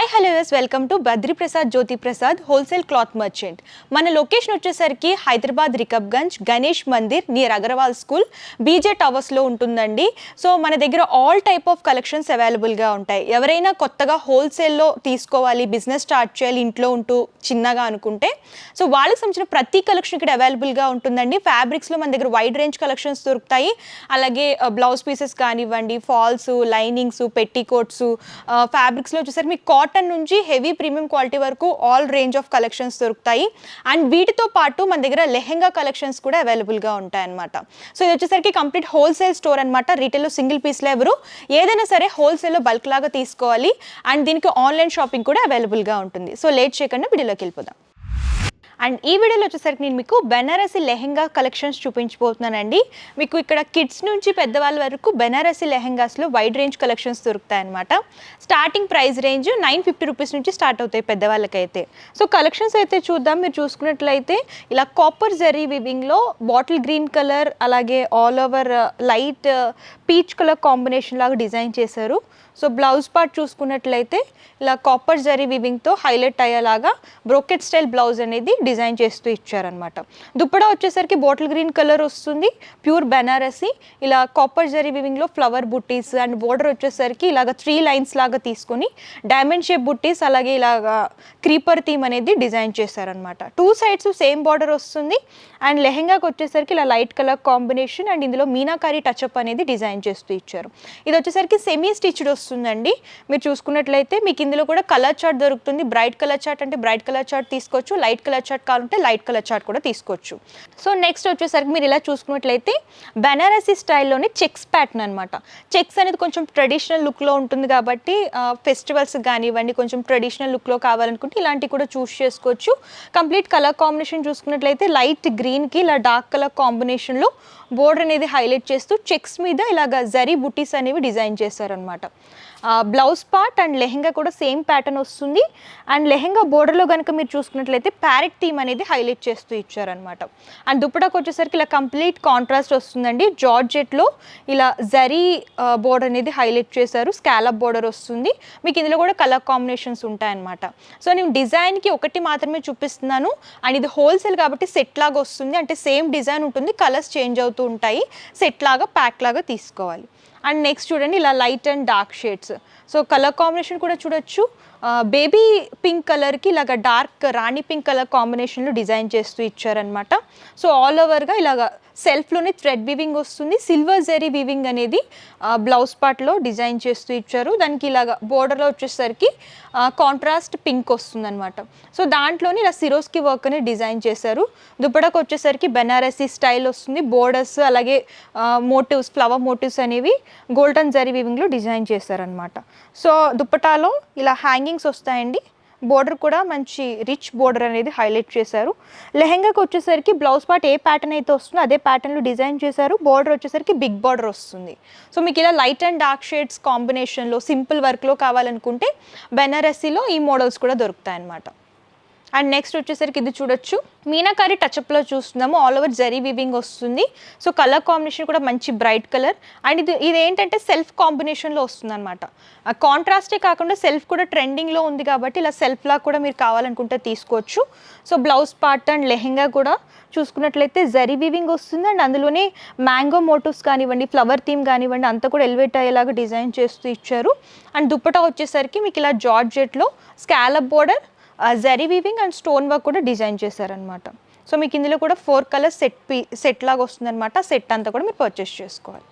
Hi hello welcome to Badri Prasad Jyothi Prasad wholesale cloth merchant. మన location వచ్చేసరికి Hyderabad Rikabganj Ganesh Mandir near Agarwal school BJ టవర్స్లో ఉంటుందండి. సో మన దగ్గర ఆల్ టైప్ ఆఫ్ కలెక్షన్స్ అవైలబుల్గా ఉంటాయి. ఎవరైనా కొత్తగా హోల్సేల్లో తీసుకోవాలి, బిజినెస్ స్టార్ట్ చేయాలి ఇంట్లో ఉంటూ చిన్నగా అనుకుంటే సో వాళ్ళకి సంబంధించిన ప్రతి కలెక్షన్ ఇక్కడ అవైలబుల్గా ఉంటుందండి. ఫ్యాబ్రిక్స్లో మన దగ్గర వైడ్ రేంజ్ కలెక్షన్స్ దొరుకుతాయి. అలాగే బ్లౌజ్ పీసెస్ కానివ్వండి, ఫాల్స్, లైనింగ్స్, పెట్టికోట్స్, ఫ్యాబ్రిక్స్లో వచ్చేసరికి మీకు కాటన్ నుంచి హెవీ ప్రీమియం క్వాలిటీ వరకు ఆల్ రేంజ్ ఆఫ్ కలెక్షన్స్ దొరుకుతాయి. అండ్ వీటితో పాటు మన దగ్గర లెహెంగా కలెక్షన్స్ కూడా అవైలబుల్గా ఉంటాయి అన్నమాట. సో ఇది వచ్చేసరికి కంప్లీట్ హోల్సేల్ స్టోర్ అనమాట. రీటైల్లో సింగిల్ పీస్లో ఎవరు ఏదైనా సరే హోల్సేల్లో బల్క్ లాగా తీసుకోవాలి. అండ్ దీనికి ఆన్లైన్ షాపింగ్ కూడా అవైలబుల్గా ఉంటుంది. సో లేట్ చేయకుండా వీడియోలోకి వెళ్ళిపోదాం. అండ్ ఈ వీడియోలో వచ్చేసరికి నేను మీకు బెనారసీ లెహెంగా కలెక్షన్స్ చూపించబోతున్నానండి. మీకు ఇక్కడ కిడ్స్ నుంచి పెద్దవాళ్ళ వరకు బెనారసీ లెహెంగాస్లో వైడ్ రేంజ్ కలెక్షన్స్ దొరుకుతాయి అనమాట. స్టార్టింగ్ ప్రైస్ రేంజ్ 950 రూపీస్ నుంచి స్టార్ట్ అవుతాయి పెద్దవాళ్ళకైతే. సో కలెక్షన్స్ అయితే చూద్దాం. మీరు చూసుకున్నట్లయితే ఇలా కాపర్ జరీ వివింగ్లో బాటిల్ గ్రీన్ కలర్, అలాగే all over light peach colour combination లాగా డిజైన్ చేశారు. సో బ్లౌజ్ పార్ట్ చూసుకున్నట్లయితే ఇలా కాపర్ జరీ వివింగ్తో హైలైట్ అయ్యేలాగా బ్రోకెట్ స్టైల్ బ్లౌజ్ అనేది డిజైన్ చేస్తూ ఇచ్చారనమాట. దుప్పడా వచ్చేసరికి బాటిల్ గ్రీన్ కలర్ వస్తుంది, ప్యూర్ బెనారసీ. ఇలా copper zari వివింగ్లో flower buttis and border వచ్చేసరికి ఇలాగ 3 లైన్స్ లాగా తీసుకొని డైమండ్ షేప్ బుట్టీస్, అలాగే ఇలాగా క్రీపర్ థీమ్ అనేది డిజైన్ చేశారనమాట. 2 సైడ్స్ సేమ్ బార్డర్ వస్తుంది. అండ్ లెహెంగాకి వచ్చేసరికి ఇలా లైట్ కలర్ కాంబినేషన్ అండ్ ఇందులో మీనాకారి టచ్అప్ అనేది డిజైన్ చేస్తూ ఇచ్చారు. ఇది వచ్చేసరికి సెమీ స్టిచ్డ్ వస్తుందండి. మీరు చూసుకున్నట్లయితే మీకు ఇందులో కూడా కలర్ చార్ట్ దొరుకుతుంది. బ్రైట్ కలర్ చార్ట్ అంటే బ్రైట్ కలర్ చార్ట్ తీసుకోవచ్చు, లైట్ కలర్ చార్ట్ కావాలంటే లైట్ కలర్ చార్ట్ కూడా తీసుకోవచ్చు. సో నెక్స్ట్ వచ్చేసరికి మీరు ఇలా చూసుకున్నట్లయితే బెనారసీ స్టైల్లోనే చెక్స్ ప్యాటర్న్ అనమాట. చెక్స్ అనేది కొంచెం ట్రెడిషనల్ లుక్లో ఉంటుంది కాబట్టి ఫెస్టివల్స్ కానివ్వండి, కొంచెం ట్రెడిషనల్ లుక్లో కావాలనుకుంటే ఇలాంటివి కూడా చూస్ చేసుకోవచ్చు. కంప్లీట్ కలర్ కాంబినేషన్ చూసుకున్నట్లయితే లైట్ గ్రీన్కి ఇలా డార్క్ కలర్ కాంబినేషన్లో బోర్డర్ అనేది హైలైట్ చేస్తూ చెక్స్ మీద ఇలాగ జరీ బుటీస్ అనేవి డిజైన్ చేశారనమాట. బ్లౌజ్ పార్ట్ అండ్ లెహెంగా కూడా సేమ్ ప్యాటర్న్ వస్తుంది. అండ్ లెహెంగా బోర్డర్లో కనుక మీరు చూసుకున్నట్లయితే ప్యారెట్ థీమ్ అనేది హైలైట్ చేస్తూ ఇచ్చారనమాట. అండ్ దుప్పటాకు వచ్చేసరికి ఇలా కంప్లీట్ కాంట్రాస్ట్ వస్తుందండి. జార్జెట్లో ఇలా జరీ బోర్డర్ అనేది హైలైట్ చేశారు, స్కాలప్ బోర్డర్ వస్తుంది. మీకు ఇందులో కూడా కలర్ కాంబినేషన్స్ ఉంటాయన్నమాట. సో నేను డిజైన్కి ఒకటి మాత్రమే చూపిస్తున్నాను. అండ్ ఇది హోల్సేల్ కాబట్టి సెట్ లాగా వస్తుంది, అంటే సేమ్ డిజైన్ ఉంటుంది, కలర్స్ చేంజ్ అవుతూ ఉంటాయి. సెట్ లాగా ప్యాక్ లాగా తీసుకోవాలి. అండ్ నెక్స్ట్ చూడండి ఇలా light and dark shades. So colour combination కూడా చూడొచ్చు. బేబీ పింక్ కలర్కి ఇలాగ డార్క్ రాణి పింక్ కలర్ కాంబినేషన్లో డిజైన్ చేస్తూ ఇచ్చారనమాట. సో ఆల్ ఓవర్గా ఇలాగ సెల్ఫ్లోనే థ్రెడ్ వీవింగ్ వస్తుంది. సిల్వర్ జరీ వీవింగ్ అనేది బ్లౌజ్ పార్ట్లో డిజైన్ చేస్తూ ఇచ్చారు. దానికి ఇలాగ బోర్డర్లో వచ్చేసరికి కాంట్రాస్ట్ పింక్ వస్తుంది అనమాట. సో దాంట్లోనే ఇలా సిరోస్కి వర్క్ అనేది డిజైన్ చేశారు. దుప్పటాకు వచ్చేసరికి బెనారసీ స్టైల్ వస్తుంది. బోర్డర్స్ అలాగే మోటివ్స్, ఫ్లవర్ మోటివ్స్ అనేవి గోల్డెన్ జరీ వీవింగ్లో డిజైన్ చేశారనమాట. సో దుప్పటాలో ఇలా హ్యాంగింగ్స్ వస్తాయండి. బోర్డర్ కూడా మంచి రిచ్ బోర్డర్ అనేది హైలైట్ చేశారు. లెహెంగాకి వచ్చేసరికి బ్లౌజ్ పార్ట్ ఏ ప్యాటర్న్ అయితే వస్తుందో అదే ప్యాటర్న్లో డిజైన్ చేశారు. బోర్డర్ వచ్చేసరికి బిగ్ బార్డర్ వస్తుంది. సో మీకు ఇలా లైట్ అండ్ డార్క్ షేడ్స్ కాంబినేషన్లో సింపుల్ వర్క్లో కావాలనుకుంటే బెనారసీలో ఈ మోడల్స్ కూడా దొరుకుతాయి అన్నమాట. అండ్ నెక్స్ట్ వచ్చేసరికి ఇది చూడొచ్చు, మీనాకారి టచ్అప్లో చూస్తున్నాము. ఆల్ ఓవర్ జరీ వీవింగ్ వస్తుంది. సో కలర్ కాంబినేషన్ కూడా మంచి బ్రైట్ కలర్. అండ్ ఇది ఏంటంటే సెల్ఫ్ కాంబినేషన్లో వస్తుంది అనమాట. కాంట్రాస్టే కాకుండా సెల్ఫ్ కూడా ట్రెండింగ్లో ఉంది కాబట్టి ఇలా సెల్ఫ్లా కూడా మీరు కావాలనుకుంటే తీసుకోవచ్చు. So blouse part and lehenga కూడా చూసుకున్నట్లయితే జరీ వీవింగ్ వస్తుంది. అండ్ అందులోనే మ్యాంగో మోటివ్స్ కానివ్వండి, ఫ్లవర్ థీమ్ కానివ్వండి అంతా కూడా ఎలివేట్ అయ్యేలాగా డిజైన్ చేస్తూ ఇచ్చారు. అండ్ దుప్పటా వచ్చేసరికి మీకు ఇలా జార్జెట్లో scallop border, zari weaving and stone work కూడా డిజైన్ చేశారనమాట. సో మీకు ఇందులో కూడా 4 కలర్స్ సెట్ లాగా వస్తుందన్నమాట. సెట్ అంతా కూడా మీరు పర్చేస్ చేసుకోవాలి.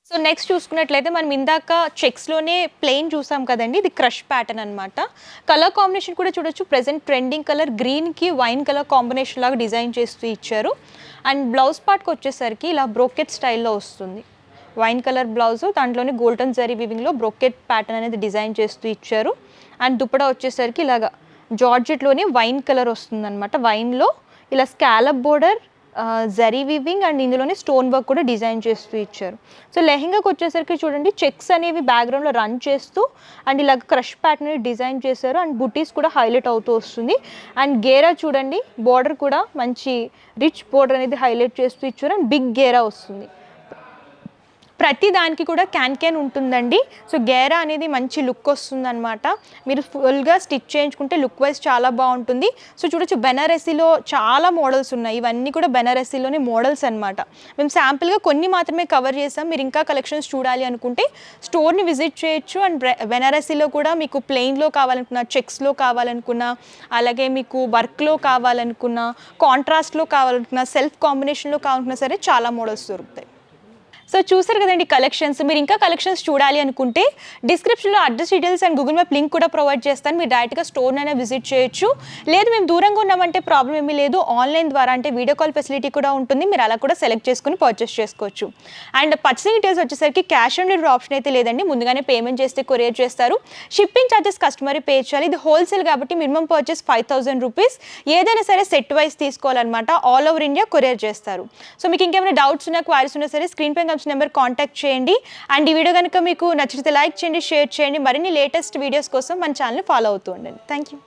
సో నెక్స్ట్ చూసుకున్నట్లయితే మనం ఇందాక చెక్స్లోనే ప్లెయిన్ చూసాం కదండి, ఇది క్రష్ ప్యాటర్న్ అనమాట. కలర్ కాంబినేషన్ కూడా చూడొచ్చు. ప్రెజెంట్ ట్రెండింగ్ కలర్ గ్రీన్కి వైన్ కలర్ కాంబినేషన్ లాగా డిజైన్ చేస్తూ ఇచ్చారు. అండ్ బ్లౌజ్ పార్ట్కి వచ్చేసరికి ఇలా బ్రోకెట్ స్టైల్లో వస్తుంది. వైన్ కలర్ బ్లౌజ్, దాంట్లోనే గోల్డెన్ జరీ వీవింగ్లో బ్రోకెట్ ప్యాటర్న్ అనేది డిజైన్ చేస్తూ ఇచ్చారు. అండ్ దుప్పటా వచ్చేసరికి ఇలాగా జార్జెట్లోనే వైన్ కలర్ వస్తుందన్నమాట. వైన్లో ఇలా scallop border, zari weaving and ఇందులోనే స్టోన్ వర్క్ కూడా డిజైన్ చేస్తూ ఇచ్చారు. సో లెహెంగాకి వచ్చేసరికి చూడండి చెక్స్ అనేవి బ్యాక్గ్రౌండ్లో రన్ చేస్తూ అండ్ ఇలా క్రష్ ప్యాటర్న్ డిజైన్ చేశారు. అండ్ బుటీస్ కూడా హైలైట్ అవుతూ వస్తుంది. అండ్ గేరా చూడండి, బోర్డర్ కూడా మంచి రిచ్ బోర్డర్ అనేది హైలైట్ చేస్తూ ఇచ్చారు. అండ్ బిగ్ గేరా వస్తుంది. ప్రతి దానికి కూడా క్యాన్ ఉంటుందండి. సో గేరా అనేది మంచి లుక్ వస్తుందన్నమాట. మీరు ఫుల్గా స్టిచ్ చేయించుకుంటే లుక్ వైజ్ చాలా బాగుంటుంది. సో చూడొచ్చు బెనారసీలో చాలా మోడల్స్ ఉన్నాయి. ఇవన్నీ కూడా బెనారసీలోని మోడల్స్ అనమాట. మేము శాంపుల్గా కొన్ని మాత్రమే కవర్ చేసాం. మీరు ఇంకా కలెక్షన్స్ చూడాలి అనుకుంటే స్టోర్ని విజిట్ చేయొచ్చు. అండ్ బెనారసీలో కూడా మీకు ప్లెయిన్లో కావాలనుకున్నా, చెక్స్లో కావాలనుకున్నా, అలాగే మీకు వర్క్లో కావాలనుకున్నా, కాంట్రాస్ట్లో కావాలనుకున్నా, సెల్ఫ్ కాంబినేషన్లో కావాలనుకున్నా సరే చాలా మోడల్స్ దొరుకుతాయి. సో చూసారు కదండి కలెక్షన్స్. మీరు ఇంకా కలెక్షన్స్ చూడాలి అనుకుంటే డిస్క్రిప్షన్లో address details and Google map link కూడా ప్రొవైడ్ చేస్తాను. మీరు డైరెక్ట్గా స్టోర్నైనా విజిట్ చేయొచ్చు. లేదు మేము దూరంగా ఉన్నామంటే ప్రాబ్లం ఏమీ లేదు. ఆన్లైన్ ద్వారా అంటే వీడియో కాల్ ఫెసిలిటీ కూడా ఉంటుంది. మీరు అలా కూడా సెలెక్ట్ చేసుకుని పర్చేస్ చేసుకోవచ్చు. అండ్ పర్చేసింగ్ డీటెయిల్స్ వచ్చేసరికి క్యాష్ ఆన్ డెలివరీ ఆప్షన్ అయితే లేదండి. ముందుగానే పేమెంట్ చేస్తే కొరియర్ చేస్తారు. షిప్పింగ్ ఛార్జెస్ కస్టమర్ పే చేయాలి. ఇది హోల్సేల్ కాబట్టి మినిమం పర్చేస్ 5,000 రూపీస్. ఏదైనా సరే సెట్ వైజ్ తీసుకోవాలన్నమాట. ఆల్ ఓవర్ ఇండియా కొరియర్ చేస్తారు. సో మీకు ఇంకేమైనా డౌట్స్ ఉన్నా, క్వైరీస్ ఉన్నా సరే స్క్రీన్ పై నెంబర్ కాంటాక్ట్ చేయండి. అండ్ ఈ వీడియో కనుక మీకు నచ్చితే లైక్ చేయండి, షేర్ చేయండి. మరిన్ని లేటెస్ట్ వీడియోస్ కోసం మన ఛానల్ని ఫాలో అవుతూ ఉండండి. Thank you.